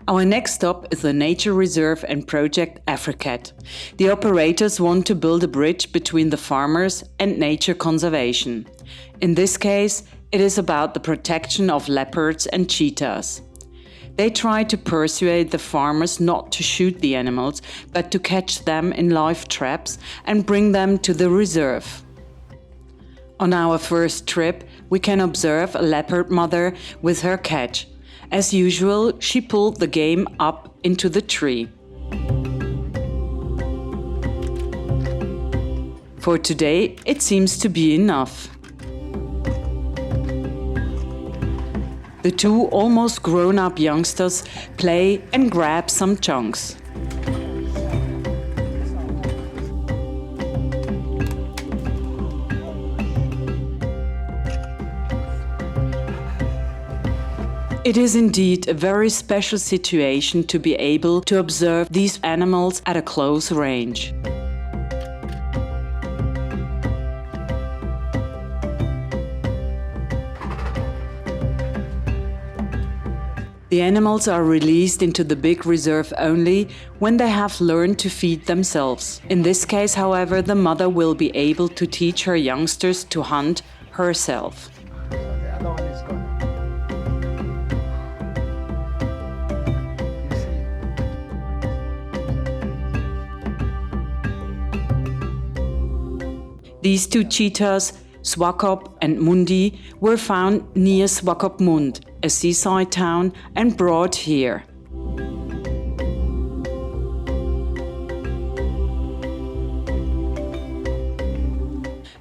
Our next stop is the nature reserve and project AfriCat. The operators want to build a bridge between the farmers and nature conservation. In this case, it is about the protection of leopards and cheetahs. They try to persuade the farmers not to shoot the animals, but to catch them in live traps and bring them to the reserve. On our first trip, we can observe a leopard mother with her catch. As usual, she pulled the game up into the tree. For today, it seems to be enough. The two almost grown-up youngsters play and grab some chunks. It is indeed a very special situation to be able to observe these animals at a close range. The animals are released into the big reserve only when they have learned to feed themselves. In this case, however, the mother will be able to teach her youngsters to hunt herself. These two cheetahs, Swakop and Mundi, were found near Swakopmund, a seaside town, and brought here.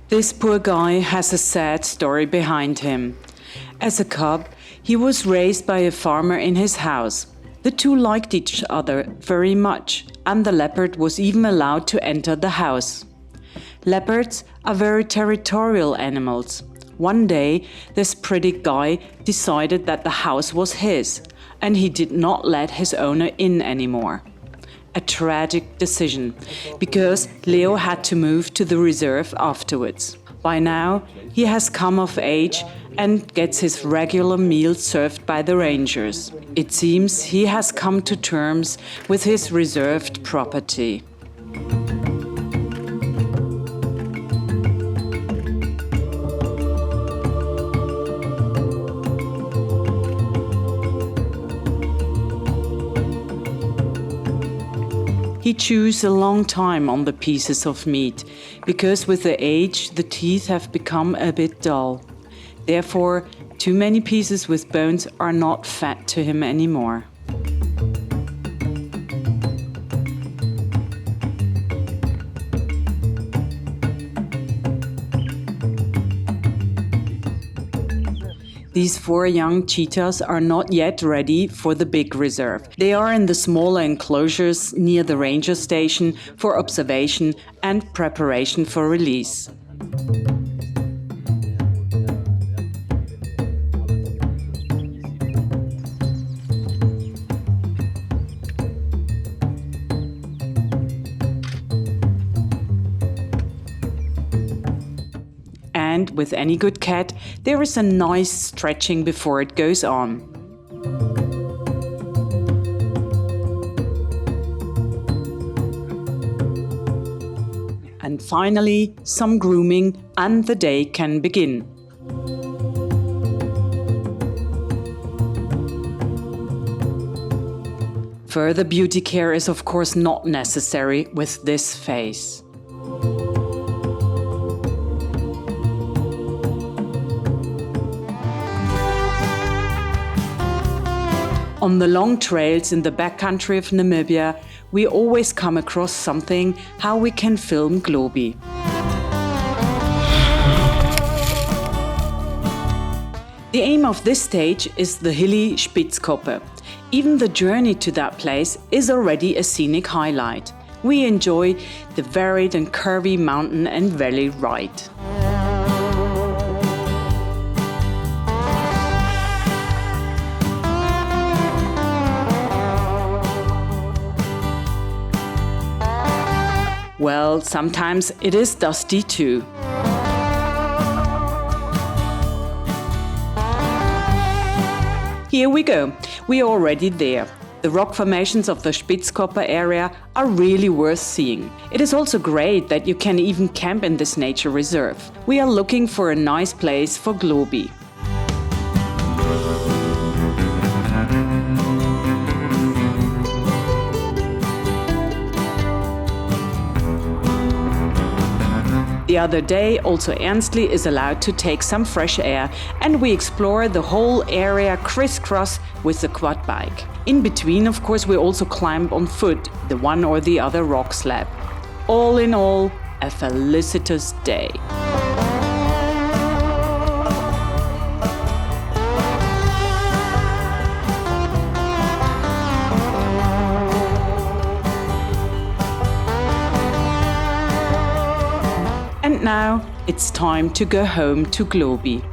This poor guy has a sad story behind him. As a cub, he was raised by a farmer in his house. The two liked each other very much, and the leopard was even allowed to enter the house. Leopards are very territorial animals. One day, this pretty guy decided that the house was his, and he did not let his owner in anymore. A tragic decision, because Leo had to move to the reserve afterwards. By now, he has come of age and gets his regular meal served by the rangers. It seems he has come to terms with his reserved property. He chews a long time on the pieces of meat, because with the age the teeth have become a bit dull. Therefore, too many pieces with bones are not fat to him anymore. These 4 young cheetahs are not yet ready for the big reserve. They are in the smaller enclosures near the ranger station for observation and preparation for release. And with any good cat, there is a nice stretching before it goes on. And finally, some grooming and the day can begin. Further beauty care is of course not necessary with this phase. On the long trails in the backcountry of Namibia, we always come across something how we can film Globi. The aim of this stage is the hilly Spitzkoppe. Even the journey to that place is already a scenic highlight. We enjoy the varied and curvy mountain and valley ride. Well, sometimes it is dusty too. Here we go. We are already there. The rock formations of the Spitzkoppe area are really worth seeing. It is also great that you can even camp in this nature reserve. We are looking for a nice place for Globi. The other day, also Ernstli is allowed to take some fresh air, and we explore the whole area crisscross with the quad bike. In between, of course, we also climb on foot the one or the other rock slab. All in all, a felicitous day. And now it's time to go home to Globi.